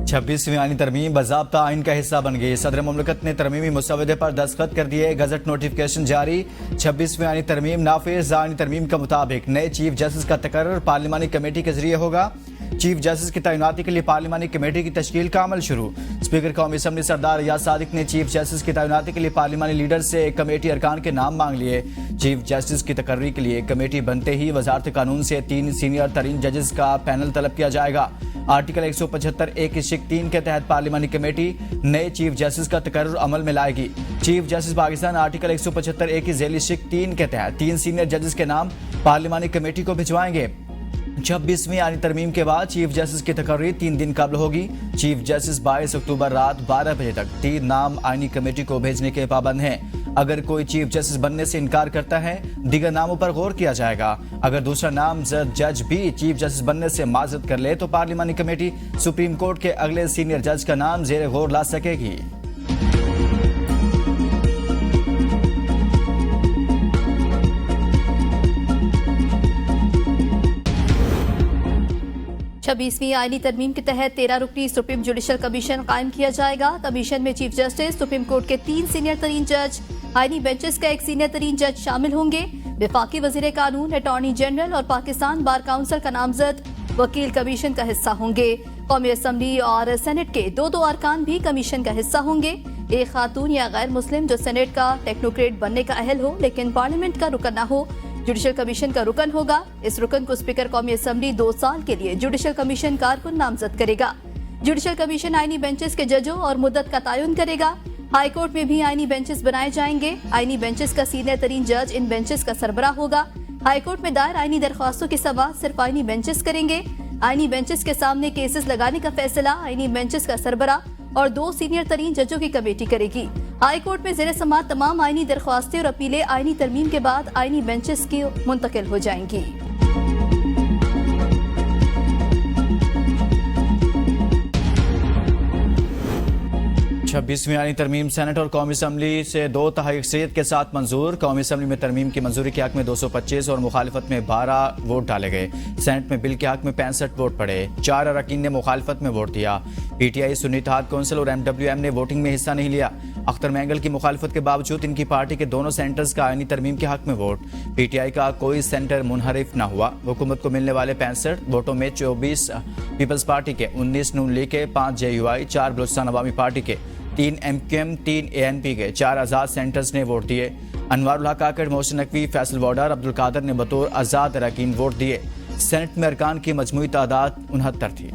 26वीं आईनी तरमीम बाज़ाब्ता आइन का हिस्सा बन गई। सदर मुमलिकत ने तरमीमी मुसवदे पर दस्तखत कर दिए। गजट नोटिफिकेशन जारी। 26वीं आईनी तरमीम नाफिज। आईनी तरमीम के मुताबिक नए चीफ जस्टिस का तकर्रुर पार्लिमानी कमेटी के जरिए होगा। चीफ जस्टिस की तैनाती के लिए पार्लिमानी कमेटी की तश्कील का अमल शुरू। स्पीकर कौमी असम्बली सरदार रियाज सादिक ने चीफ जस्टिस की तैनाती के लिए पार्लिमानी लीडर से कमेटी अरकान के नाम मांग लिए। चीफ जस्टिस की तकर्री के लिए कमेटी बनते ही वजारत कानून से 3 सीनियर तरीन जजेस का पैनल तलब किया जाएगा। आर्टिकल 175(1)(3) के तहत पार्लिमानी कमेटी नए चीफ जस्टिस का तकर्रुर अमल में लाएगी। चीफ जस्टिस पाकिस्तान आर्टिकल 175(1)(3) के तहत 3 सीनियर जजेस के नाम पार्लिमानी कमेटी को भिजवाएंगे। 26वीं आईनी तरमीम के बाद चीफ जस्टिस की तकर्री 3 दिन कबल होगी। चीफ जस्टिस 22 अक्टूबर रात 12 बजे तक 3 नाम आईनी कमेटी को भेजने के पाबंद हैं। अगर कोई चीफ जस्टिस बनने से इनकार करता है, दीगर नामों पर गौर किया जाएगा। अगर दूसरा नामजद जज भी चीफ जस्टिस बनने से माजरत कर ले तो पार्लिमानी कमेटी सुप्रीम कोर्ट के अगले सीनियर जज का नाम जेर गौर ला सकेगी। छब्बीसवीं आईनी तरमीम के तहत 13 रुकनी सुप्रीम जुडिशल कमीशन कायम किया जाएगा। कमीशन में चीफ जस्टिस, सुप्रीम कोर्ट के 3 सीनियर तरीन जज, आईनी बेंचेस का 1 सीनियर तरीन जज शामिल होंगे। वफाकी वजीर कानून, अटॉर्नी जनरल और पाकिस्तान बार काउंसिल का नामजद वकील कमीशन का हिस्सा होंगे। कौमी असम्बली और सेनेट के 2 अरकान भी कमीशन का हिस्सा होंगे। एक खातून या गैर मुस्लिम जो सेनेट का टेक्नोक्रेट बनने का अहल हो लेकिन पार्लियामेंट का रुकन न हो, जुडिशल कमीशन का रुकन होगा। इस रुकन को स्पीकर कौमी असम्बली 2 साल के लिए जुडिशल कमीशन कारकुन नामजद करेगा। जुडिशल कमीशन आईनी बेंचेस के जजों और मुद्दत का तयन करेगा। हाई कोर्ट में भी आईनी बेंचेस बनाए जाएंगे। आईनी बेंचेस का सीनियर तरीन जज इन बेंचेस का सरबराह होगा। हाई कोर्ट में दायर आईनी दरख्वास्तों की समाअत सिर्फ आईनी बेंचेस करेंगे। आईनी बेंचेस के सामने केसेस लगाने का फैसला आईनी बेंचेस का सरबराह और 2 सीनियर तरीन जजों की कमेटी करेगी। हाई कोर्ट में ज़ेरे समाअत तमाम आईनी दरख्वास्तें और अपीलें आईनी तरमीम के बाद आईनी बेंचेस की मुंतकिल हो जाएंगी। 26वीं आईनी तरमीम सेनेट और कौमी असम्बली से 2/3 अक्सरियत के साथ मंजूर। कौमी असम्बली में तरमीम की मंजूरी के हक में 225 और मुखालिफत में 12 वोट डाले गए। सेनेट में बिल के हक में 65 वोट पड़े। 4 अरकान ने मुखालिफत में वोट दिया। PTI, सुन्नी इत्तेहाद कौंसिल और MWM ने वोटिंग में हिस्सा नहीं लिया। अख्तर मैंगल की मुखालिफत के बावजूद इनकी पार्टी के दोनों सेंटर्स का आईनी तरमीम के हक में वोट। PTI का कोई सेंटर मुनहरिफ न हुआ। हुकूमत को मिलने वाले 65 वोटों में 24 पीपल्स पार्टी के, 19 नून लीग के, 5 JUI, 4 बलूचिस्तान अवामी पार्टी के, 3 MQM, 3 ANP के, 4 आज़ाद सेंटर्स ने वोट दिए। अनवारुल हक काकड़, मोहसिन नकवी, फैसल वॉर्डर, अब्दुल कादर ने बतौर आज़ाद अरकान वोट दिए। सेनेट में अरकान की मजमूई तादाद 69 थी।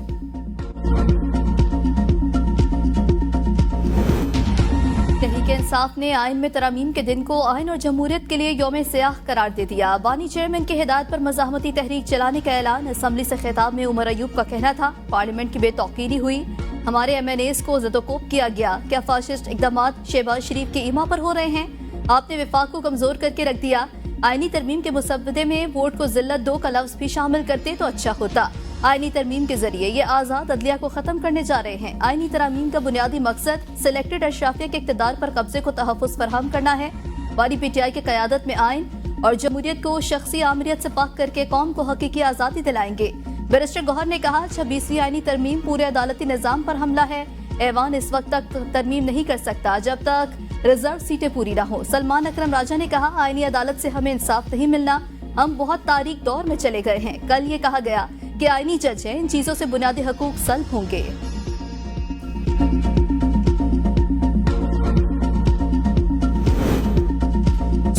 तहरीक इंसाफ ने आइन में तरामीम के दिन को आइन और जमहूरियत के लिए यौम सियाह करार दे दिया। बानी चेयरमैन की हिदायत पर मज़ाहमती तहरीक चलाने का ऐलान। असम्बली से खिताब में उमर अयूब का कहना था, पार्लियामेंट की बेतौकीरी हुई, हमारे MNAs को ज़दोकोब किया गया। क्या फाशिस्ट इक़दामात शहबाज शरीफ के ईमा पर हो रहे हैं? आपने वफाक को कमजोर करके रख दिया। आईनी तरमीम के मुसवदे में वोट को जिल्लत 2 का लफ्ज़ भी शामिल करते तो अच्छा होता। आईनी तरमीम के जरिए ये आज़ाद अदलिया को खत्म करने जा रहे हैं। आईनी तरमीम का बुनियादी मकसद सिलेक्टेड अशराफिया के इक़्तिदार पर कब्जे को तहफ़्फ़ुज़ फराहम करना है। वाली PTI की क़यादत में आइन और जमहूरियत को शख्सी आमरियत से पाक करके कौम को हकीकी आज़ादी दिलाएंगे। बैरिस्टर गौहर ने कहा, 26वीं आईनी तरमीम पूरे अदालती निज़ाम पर हमला है। ऐवान इस वक्त तक तरमीम नहीं कर सकता जब तक रिजर्व सीटें पूरी न हो। सलमान अकरम राजा ने कहा, आईनी अदालत से हमें इंसाफ नहीं मिलना, हम बहुत तारीख दौर में चले गए हैं। कल ये कहा गया कि आईनी जज हैं, इन चीजों से बुनियादी हकूक सल्ब होंगे।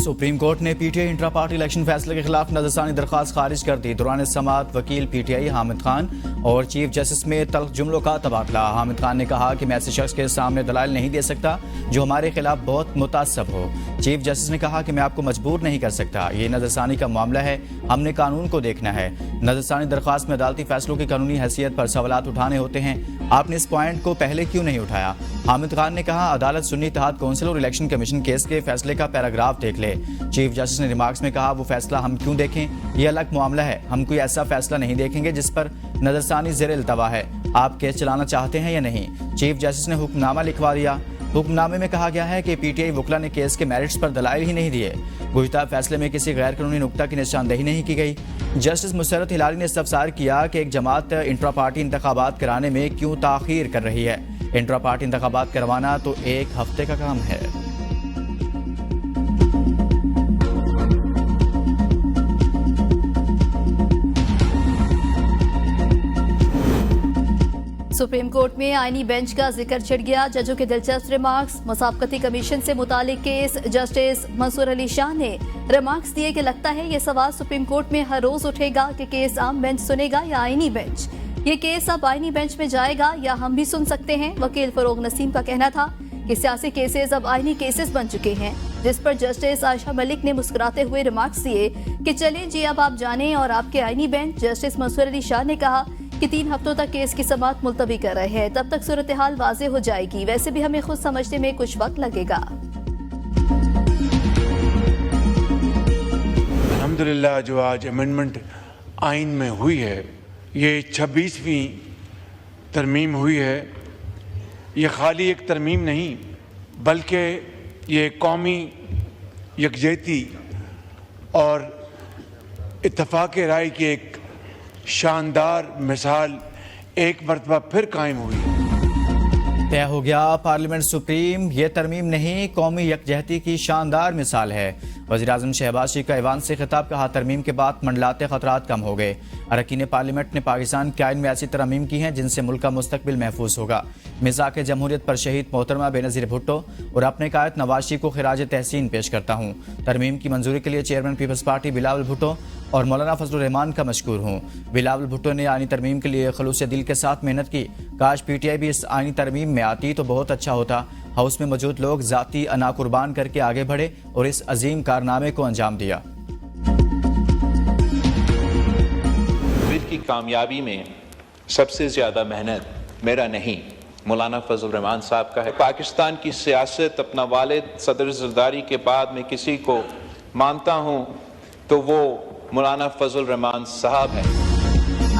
सुप्रीम कोर्ट ने PTI इंट्रा पार्टी इलेक्शन फैसले के खिलाफ नजरसानी दरख्वास्त खारिज कर दी। दौरान समाअत वकील PTI हामिद खान और चीफ जस्टिस में तल्ख जुमलों का तबादला। हामिद खान ने कहा कि मैं ऐसे शख्स के सामने दलाइल नहीं दे सकता जो हमारे खिलाफ बहुत मुतासब हो। चीफ जस्टिस ने कहा कि मैं आपको मजबूर नहीं कर सकता, ये नजरसानी का मामला है, हमने कानून को देखना है। नजरसानी दरख्वास्त में अदालती फैसलों की कानूनी हैसियत पर सवालात उठाने होते हैं, आपने इस पॉइंट को पहले क्यों नहीं उठाया? हामिद खान ने कहा, अदालत सुन्नी इत्तेहाद कौंसिल और इलेक्शन कमीशन केस के फैसले का पैराग्राफ देख ले। चीफ जस्टिस ने रिमार्क्स में कहा, वो फैसला हम क्यों देखें, ये अलग मामला है, हम कोई ऐसा फैसला नहीं देखेंगे जिस पर नजरसानी ज़ेर इल्तवा है। आप केस चलाना चाहते हैं या नहीं? चीफ जस्टिस ने हुक्मनामा लिखवा दिया। हुक्मनामे में कहा गया है कि पीटीआई वकला ने केस के मेरिट्स पर दलाइल ही नहीं दिए। गुज़िश्ता फैसले में किसी गैर कानूनी नुक्ता की निशानदेही नहीं की गई। जस्टिस मुसर्रत हिलाली ने इस्तफसार किया कि एक जमात इंट्रा पार्टी इंतखाबात कराने में क्यों ताख़ीर कर रही है। इंट्रा पार्टी इंतखाबात करवाना तो एक हफ्ते का काम है। सुप्रीम कोर्ट में आईनी बेंच का जिक्र छिड़ गया। जजों के दिलचस्प रिमार्क्स। मुसाबकती कमीशन से मुतालिक केस जस्टिस मंसूर अली शाह ने रिमार्क्स दिए कि लगता है ये सवाल सुप्रीम कोर्ट में हर रोज उठेगा कि केस आम बेंच सुनेगा या आईनी बेंच। ये केस अब आईनी बेंच में जाएगा या हम भी सुन सकते हैं। वकील फरोग नसीम का कहना था कि सियासी केसेस अब आईनी केसेस बन चुके हैं, जिस पर जस्टिस आयशा मलिक ने मुस्कुराते हुए रिमार्क्स दिए कि चलें जी अब आप जानें और आपके आईनी बेंच। जस्टिस मंसूर अली शाह ने कहा कि 3 हफ्तों तक केस की समाअत मुलतवी कर रहे हैं, तब तक सूरत हाल वाज़ेह हो जाएगी। वैसे भी हमें खुद समझने में कुछ वक्त लगेगा। अल्हम्दुलिल्लाह जो आज अमेंडमेंट आइन में हुई है, ये 26वीं तरमीम हुई है। ये खाली एक तरमीम नहीं बल्कि ये कौमी यकजहती और इत्तफाक राय की एक शानदार मिसाल एक मरतबा फिर कायम हुई। तय हो गया पार्लियामेंट सुप्रीम, ये तरमीम नहीं कौमी यकजहती की शानदार मिसाल है। वज़ीर-ए-आज़म शहबाज शरीफ का ऐवान से खिताब। कहा तरमीम के बाद मंडलाते खतरात कम हो गए। अरकान पार्लियामेंट ने पाकिस्तान के आइन में ऐसी तरमीम की हैं जिनसे मुल्क का मुस्तकबिल महफूज होगा। मिज़ाक जमहूरियत पर शहीद मोहतरमा बेनज़ीर भुट्टो और अपने कायद नवाज शरीफ को खिराज तहसीन पेश करता हूँ। तरमीम की मंजूरी के लिए chairman peoples party Bilawal Bhutto और मौलाना फजलुर रहमान का मशकूर हूँ। बिलावल भुट्टो ने आईनी तरमीम के लिए खलूस दिल के साथ मेहनत की। काश पीटीआई भी इस आईनी तरमीम में आती तो बहुत अच्छा होता। हाउस में मौजूद लोग जाती अना कुर्बान करके आगे बढ़े और इस अजीम कारनामे को अंजाम दिया। बिल की कामयाबी में सबसे ज्यादा मेहनत मेरा नहीं, मौलाना फजल रहमान साहब का है। पाकिस्तान की सियासत अपना वालिद सदर ज़रदारी के बाद में किसी को मानता हूँ तो वो मौलाना फजल रहमान साहब है।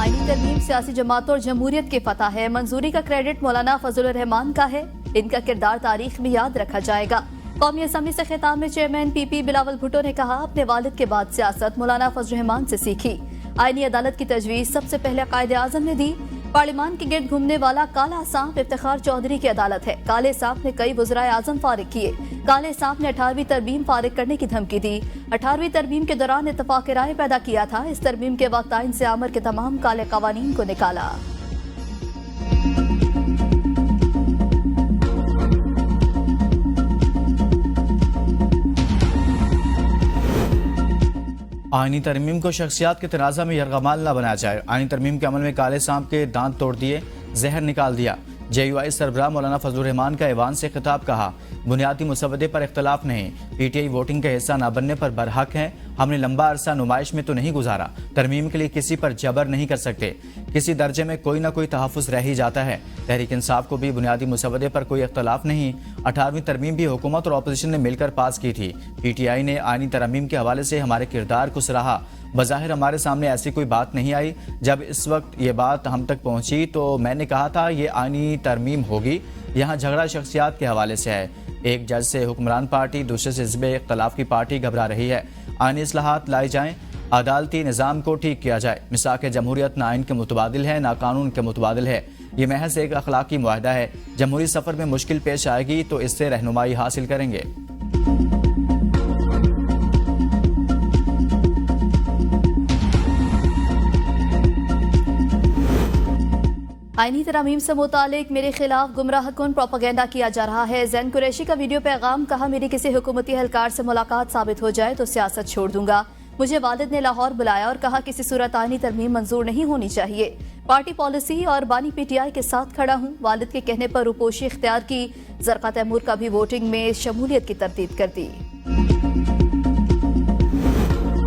आईनी तरमीम सियासी जमातों और जमहूरियत के फतह है। मंजूरी का क्रेडिट मौलाना फजल रहमान का है। इनका किरदार तारीख में याद रखा जाएगा। कौमी असम्बली से खिताब में चेयरमैन पीपी बिलावल भुट्टो ने कहा अपने वालिद के बाद सियासत मौलाना फजल रहमान से सीखी। आईनी अदालत की तजवीज़ सबसे पहले कायद आज़म ने दी। पार्लियामान के गिर्द घूमने वाला काला सांप इफ्तिखार चौधरी की अदालत है। काले सांप ने कई वज़राए आज़म फारिग किए। काले सांप ने 18वीं तरमीम फारिग करने की धमकी दी। 18वीं तरमीम के दौरान इत्तफाक राय पैदा किया था। इस तरमीम के वक्त आइन से आमर के तमाम काले कवानीन को निकाला। आईनी तरमीम को शख्सियात के तनाज़ा में यरगमाल न बनाया जाए। आईनी तरमीम के अमल में काले सांप के दांत तोड़ दिए, जहर निकाल दिया। JUI सरबराह मौलाना फजलुर रहमान का ऐवान से खिताब। कहा बुनियादी मुसवदे पर इख्तलाफ नहीं, पीटीआई वोटिंग का हिस्सा न बनने पर बरहक है। हमने लंबा अरसा नुमाइश में तो नहीं गुजारा। तरमीम के लिए किसी पर जबर नहीं कर सकते। किसी दर्जे में कोई ना कोई तहफ़्फ़ुज़ रह ही जाता है। तहरीक इंसाफ को भी बुनियादी मुसवदे पर कोई इख्तलाफ नहीं। 18वीं तरमीम भी हुकूमत और अपोजिशन ने मिलकर पास की थी। PTI ने आईनी तरमीम के हवाले से हमारे किरदार को सराहा। बज़ाहिर हमारे सामने ऐसी कोई बात नहीं आई। जब इस वक्त ये बात हम तक पहुंची तो मैंने कहा था ये आईनी तरमीम होगी। यहाँ झगड़ा शख्सियात के हवाले से है। एक जज से हुक्मरान पार्टी, दूसरे से हिज़्ब इख्तलाफ की पार्टी घबरा रही है। आईनी इस्लाहात लाई जाएँ, अदालती निज़ाम को ठीक किया जाए। मिसाक जमहूरियत ना आइन के मुतबादिल है ना कानून के मुतबादिल है। ये महज एक अखलाकी मुआहदा है। जमहूरी सफ़र में मुश्किल पेश आएगी तो इससे रहनुमाई हासिल करेंगे। आईनी तरमीम से मुतालिक मेरे खिलाफ गुमराह कुन प्रोपेगेंडा किया जा रहा है। जैन कुरैशी का वीडियो पैगाम। कहा मेरी किसी हुकूमती एहलकार से मुलाकात साबित हो जाए तो सियासत छोड़ दूंगा। मुझे वालिद ने लाहौर बुलाया और कहा किसी सूरत आईनी तरमीम मंजूर नहीं होनी चाहिए। पार्टी पॉलिसी और बानी PTI के साथ खड़ा हूँ। वालिद के कहने पर रुपोशी इख्तियार की। ज़रक़ा तैमूर का भी वोटिंग में शमूलियत की तरतीब कर दी।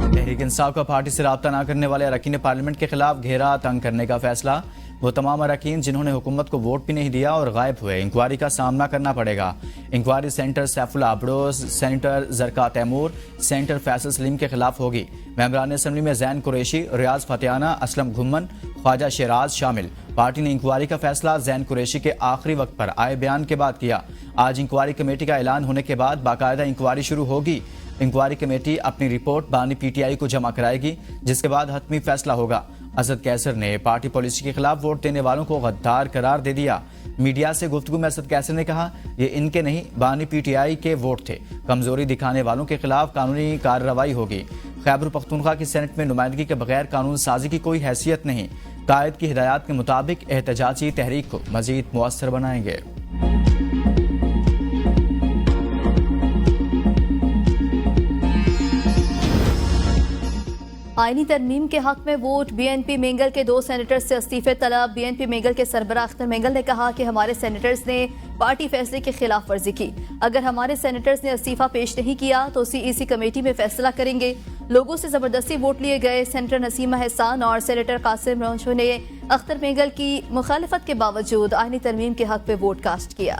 तहरीक इंसाफ का पार्टी से रब्ता न करने वाले अरकान पार्लियामेंट के खिलाफ घेरा तंग करने का फैसला। वो तमाम अरकान जिन्होंने हुकूमत को वोट भी नहीं दिया और गायब हुए, इंक्वायरी का सामना करना पड़ेगा। इंक्वायरी सेंटर सैफुल्लाह अबड़ोज, सेनेटर ज़रक़ा तैमूर, सेनेटर फैसल सलीम के खिलाफ होगी। मेंबरान असम्बली में जैन कुरैशी, रियाज फतेहाना, असलम घुम्मन, ख्वाजा शराज शामिल। पार्टी ने इंक्वायरी का फैसला जैन कुरैशी के आखिरी वक्त पर आए बयान के बाद किया। आज इंक्वायरी कमेटी का ऐलान होने के बाद बाकायदा इंक्वायरी शुरू होगी। इंक्वायरी कमेटी अपनी रिपोर्ट बानी पीटीआई को जमा कराएगी, जिसके बाद हतमी फैसला होगा। असद कैसर ने पार्टी पॉलिसी के खिलाफ वोट देने वालों को गद्दार करार दे दिया। मीडिया से गुफ्तगू में असद कैसर ने कहा, ये इनके नहीं बानी पीटीआई के वोट थे। कमजोरी दिखाने वालों के खिलाफ कानूनी कार्रवाई होगी। खैबर पख्तूनख्वा की सेनेट में नुमाइंदगी के बगैर कानून साजी की कोई हैसियत नहीं। कायद की हिदायत के मुताबिक एहतजाजी तहरीक को मजीद मुअस्सर बनाएंगे। आईनी तरमीम के हक में वोट। बीएनपी मेंगल के 2 सेनेटर्स से इस्तीफे तलब। बीएनपी मेंगल के सरबराह अख्तर मेंगल ने कहा कि हमारे सेनेटर्स ने पार्टी फैसले की खिलाफ वर्जी की। अगर हमारे सेनेटर्स ने इस्तीफा पेश नहीं किया तो सीईसी कमेटी में फैसला करेंगे। लोगों से जबरदस्ती वोट लिए गए। सेनेटर नसीमा एहसान और सेनेटर कासिम रोशो ने अख्तर मेंगल की मुखालिफत के बावजूद आईनी तरमीम के हक में वोट कास्ट किया।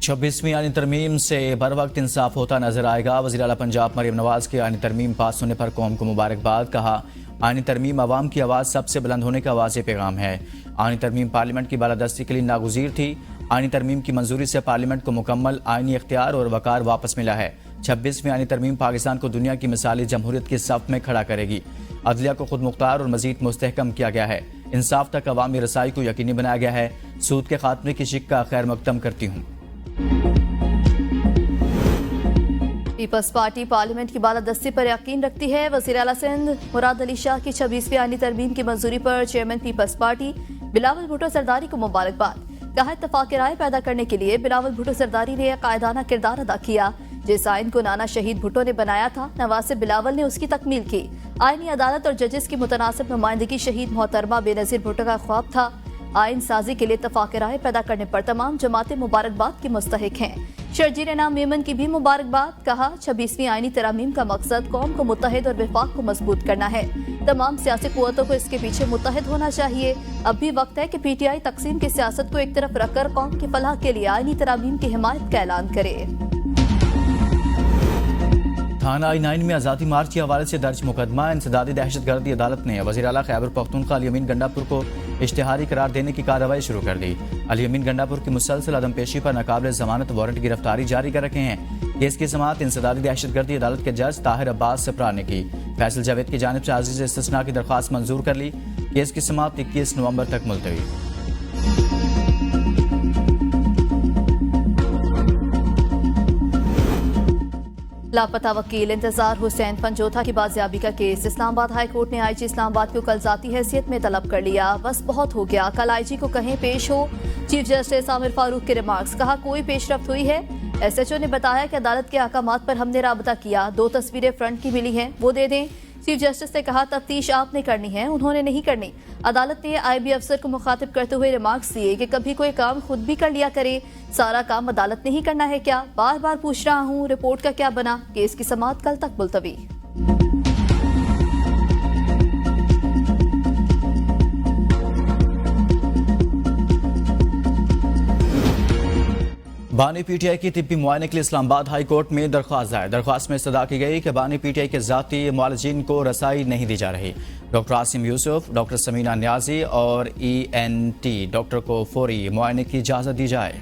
26वीं आईनी तरमीम से बर वक्त इंसाफ होता नजर आएगा। वज़ीर आला पंजाब मरीम नवाज के आईनी तरमीम पास होने पर कौम को मुबारकबाद। कहा, आईनी तरमीम अवाम की आवाज़ सबसे बुलंद होने का वाज़ेह पैगाम है। आईनी तरमीम पार्लियामेंट की बालादस्ती के लिए नागुज़ीर थी। आईनी तरमीम की मंजूरी से पार्लियामेंट को मुकम्मल आईनी इख्तियार और वकार वापस मिला है। 26वीं आईनी तरमीम पाकिस्तान को दुनिया की मिसाली जमहूरियत की सफ में खड़ा करेगी। अदलिया को खुद मुख्तार और मजीद मुस्तहकम किया गया है। इंसाफ तक अवामी रसाई को यकीनी बनाया गया है। सूद के खात्मे की शिक का खैर मकदम करती हूँ। पीपल्स पार्टी पार्लियामेंट की बालादस्ती पर यकीन रखती है। वज़ीर आला सिंध मुराद अली शाह की 26वीं आईनी तरमीम की मंजूरी पर chairman peoples party Bilawal Bhutto Zardari को मुबारकबाद। कहा, इत्तफाक राय पैदा करने के लिए बिलावल भुट्टो सरदारी ने कायदाना किरदार अदा किया। जिस आइन को नाना शहीद भुट्टो ने बनाया था, नवासिब बिलावल ने उसकी तकमील की। आईनी अदालत और जजेस की मुतनासिब नुमाइंदगी शहीद मोहतरमा बेनज़ीर भुट्टो का ख्वाब था। आइन साजी के लिए इत्तफाक राय पैदा करने पर तमाम जमातें मुबारकबाद की मुस्तहिक हैं। शर्जीर इनाम मेमन की भी मुबारकबाद। कहा, 26वीं आईनी तरमीम का मकसद कौम को मुत्तहिद और विफाक को मजबूत करना है। तमाम सियासी कुव्वतों को इसके पीछे मुत्तहिद होना चाहिए। अब भी वक्त है कि पीटीआई तकसीम की सियासत को एक तरफ रखकर कौम की फलाह के लिए आईनी तरमीम की हिमायत का ऐलान करे। थाना I9 में आज़ादी मार्च के हवाले से दर्ज मुकदमा। इंसदादी दहशतगर्दी अदालत ने वज़ीर आला खैबर पख्तूनख्वा अली अमीन गंडापुर को इश्तिहारी करार देने की कार्रवाई शुरू कर दी। अली अमीन गंडापुर की मुसलसल अदम पेशी पर नाकाबिल जमानत वारंट गिरफ्तारी जारी कर रखे हैं। केस की समाअत इंसदादी दहशतगर्दी अदालत के जज ताहिर अब्बास सप्रा ने की। फैसल जावेद की जानिब से आज़िज़ इस्तिस्ना की दरख्वास्त मंजूर कर ली। केस की समाअत 21 नवंबर तक मुलतवी। लापता वकील इंतजार हुसैन पंजोथा की बाजियाबी का केस। इस्लामाबाद हाई कोर्ट ने आईजी इस्लामाबाद को कल जाती हैसियत में तलब कर लिया। बस बहुत हो गया, कल आईजी को कहें पेश हो। चीफ जस्टिस आमिर फारूक के रिमार्क्स। कहा, कोई पेशरफ्त हुई है। एसएचओ ने बताया कि अदालत के अहकामात पर हमने राबता किया। 2 तस्वीरें फ्रंट की मिली हैं, वो दे दें। चीफ जस्टिस ने कहा, तफ्तीश आपने करनी है, उन्होंने नहीं करनी। अदालत ने आईबी अफसर को मुखातिब करते हुए रिमार्क्स दिए कि कभी कोई काम खुद भी कर लिया करे, सारा काम अदालत ने ही करना है क्या? बार बार पूछ रहा हूँ, रिपोर्ट का क्या बना? केस की समाअत कल तक मुलतवी। बानी पीटीआई की तिब्बी मुआयने के लिए इस्लामाबाद हाई कोर्ट में दरख्वास्त आए। दरख्वास्त में इस्तदा की गई कि बानी पीटीआई के जाती मुआलजीन को रसाई नहीं दी जा रही। डॉक्टर आसिम यूसुफ, डॉक्टर समीना न्याजी और ENT डॉक्टर को फौरी मुआयने की इजाज़त दी जाए।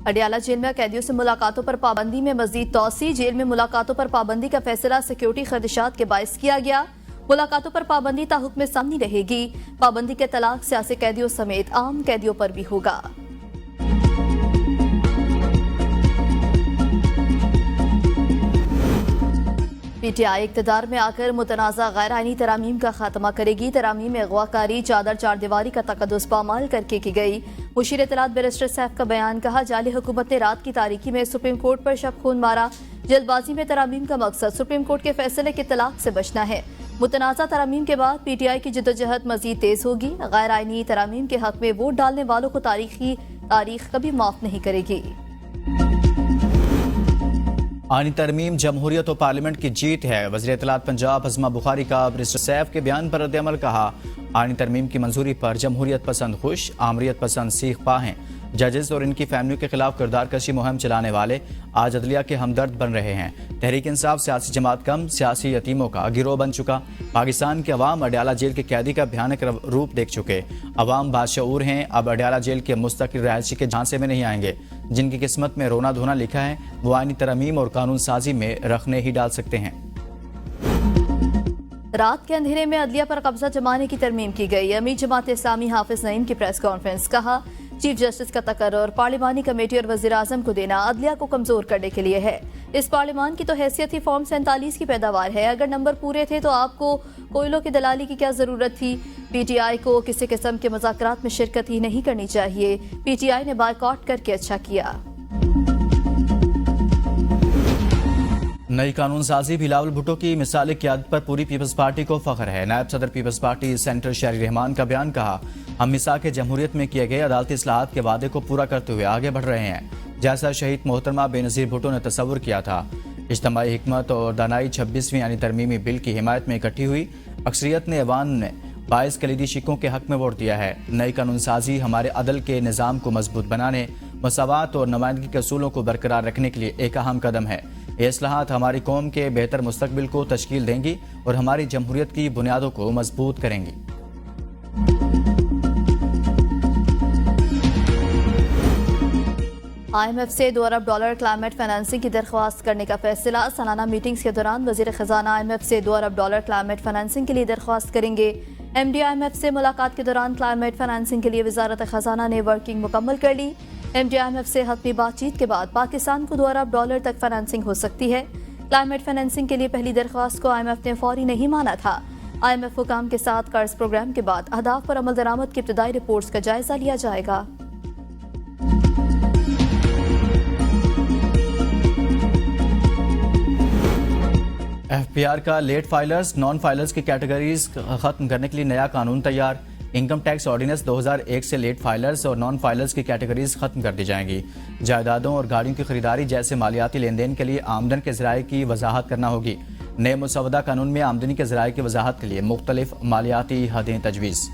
अडियाला जेल में कैदियों से मुलाकातों पर पाबंदी में मजीद तौसी। जेल में मुलाकातों पर पाबंदी का फैसला सिक्योरिटी खदशात के बायस किया गया। मुलाकातों पर पाबंदी ताहुक्म सामनी रहेगी। पाबंदी के तलाक सियासी कैदियों समेत आम कैदियों पर भी होगा। पीटीआई इक़्तिदार में आकर मुतनाज़ा गैर आईनी तरामीम का खात्मा करेगी। तरामीम में अगवाकारी, चादर चारदीवारी का तकद्दुस पामाल करके की गई। मुशीर इत्तलात बैरिस्टर सैफ का बयान। कहा, जाली हुकूमत ने रात की तारीकी में सुप्रीम कोर्ट पर शब खून मारा। जल्दबाजी में तरामीम का मकसद सुप्रीम कोर्ट के फैसले के तलाक से बचना है। मुतनाज़ा तरामीम के बाद पीटीआई की जिद्दोजहद मजीद तेज होगी। गैर आईनी तरामीम के हक में वोट डालने वालों को तारीख कभी माफ नहीं करेगी। आईनी तरमीम जमहूरियत और पार्लियामेंट की जीत है। वज़ीर इत्तलात पंजाब हज़मा बुखारी का बैरिस्टर सैफ के बयान पर रद्द-ए-अमल। कहा, आईनी तरमीम की मंजूरी पर जमहूरियत पसंद खुश, आमरीत पसंद सीख पा हैं। जजेस और इनकी फैमिलियों के खिलाफ किरदार कशी मुहिम चलाने वाले आज अदलिया के हमदर्द बन रहे हैं। तहरीक इंसाफ सियासी जमात कम, सियासी यतीमों का गिरोह बन चुका। पाकिस्तान के अवाम अडयाला जेल के कैदी का भयानक रूप देख चुके। अवाम बाशऊर हैं, अब अडयाला जेल के मुस्तकिल रहायशी के झांसे में नहीं आएंगे। जिनकी किस्मत में रोना धोना लिखा है, वो आईनी तरमीम और कानून साजी में रखने ही डाल सकते हैं। रात के अंधेरे में अदलिया पर कब्जा जमाने की तरमीम की गई। अमीर जमात इस्लामी हाफिज नईम की प्रेस कॉन्फ्रेंस। कहा, चीफ जस्टिस का तकर्रुर पार्लिमानी कमेटी और वज़ीर आज़म को देना अदलिया को कमजोर करने के लिए है। इस पार्लिमान की तो हैसियत ही फॉर्म 47 की पैदावार है। अगर नंबर पूरे थे तो आपको कोयलों की दलाली की क्या जरूरत थी। PTI को किसी किस्म के मुज़ाकरात में शिरकत ही नहीं करनी चाहिए। PTI ने बायकॉट करके अच्छा किया। नई कानून साजी बिलावल भुट्टो की मिसाली क़यादत पर पूरी पीपल्स पार्टी को फख्र है। नायब सदर पीपल्स पार्टी सेंटर शहरी रहमान का बयान। कहा, हम मिसाक जमहूरियत में किए गए अदालती इस्लाहात के वादे को पूरा करते हुए आगे बढ़ रहे हैं, जैसा शहीद मोहतरमा बेनज़ीर भुट्टो ने तस्वुर किया था। इज्तिमाई हिकमत और दानाई 26वीं यानी तरमीमी बिल की हिमायत में इकट्ठी हुई अक्सरियत ने ऐवान ने 22 कलीदी शिकों के हक में वोट दिया है। नई कानून साजी हमारे अदल के निज़ाम को मजबूत बनाने, मसावात और नुमाइंदगी के असूलों को बरकरार रखने के लिए एक अहम कदम है। ये इस्लाहात हमारी कौम के बेहतर मुस्तकबिल को तश्कील देंगी और हमारी जमहूरियत की बुनियादों को मजबूत करेंगी। IMF से $2 अरब क्लाइमेट फाइनेंसिंग की दरख्वास्त करने का फैसला। सालाना मीटिंग्स के दौरान वजीर खजाना IMF से $2 अरब क्लाइमेट फाइनेंसिंग के लिए दरख्वास्त करेंगे। MD IMF से मुलाकात के दौरान क्लाइमेट फाइनेंसिंग के लिए वजारत खजाना ने वर्किंग मुकम्मल कर ली। MD IMF से हतमी बातचीत के बाद पाकिस्तान को $2 अरब तक फाइनेंसिंग हो सकती है। क्लाइमेट फाइनेंसिंग के लिए पहली दरख्वास्त को IMF ने फौरी नहीं माना था। IMF हुकाम के साथ कर्ज प्रोग्राम के बाद अहदाफ पर अमल दरामद की इब्तदाई रिपोर्ट्स का जायजा लिया जाएगा। FPR का लेट फाइलर्स नॉन फाइलर्स की कैटेगरीज खत्म करने के लिए नया कानून तैयार। इनकम टैक्स ऑर्डिनेंस 2001 से लेट फाइलर्स और नॉन फाइलर्स की कैटेगरीज खत्म कर दी जाएंगी। जायदादों और गाड़ियों की खरीदारी जैसे मालियाती लेन देन के लिए आमदन के ज़राए की वजाहत करना होगी। नए मुसवदा कानून में आमदनी के ज़राए की वजाहत के लिए मुख्तलिफ मालियाती हदें तजवीज़।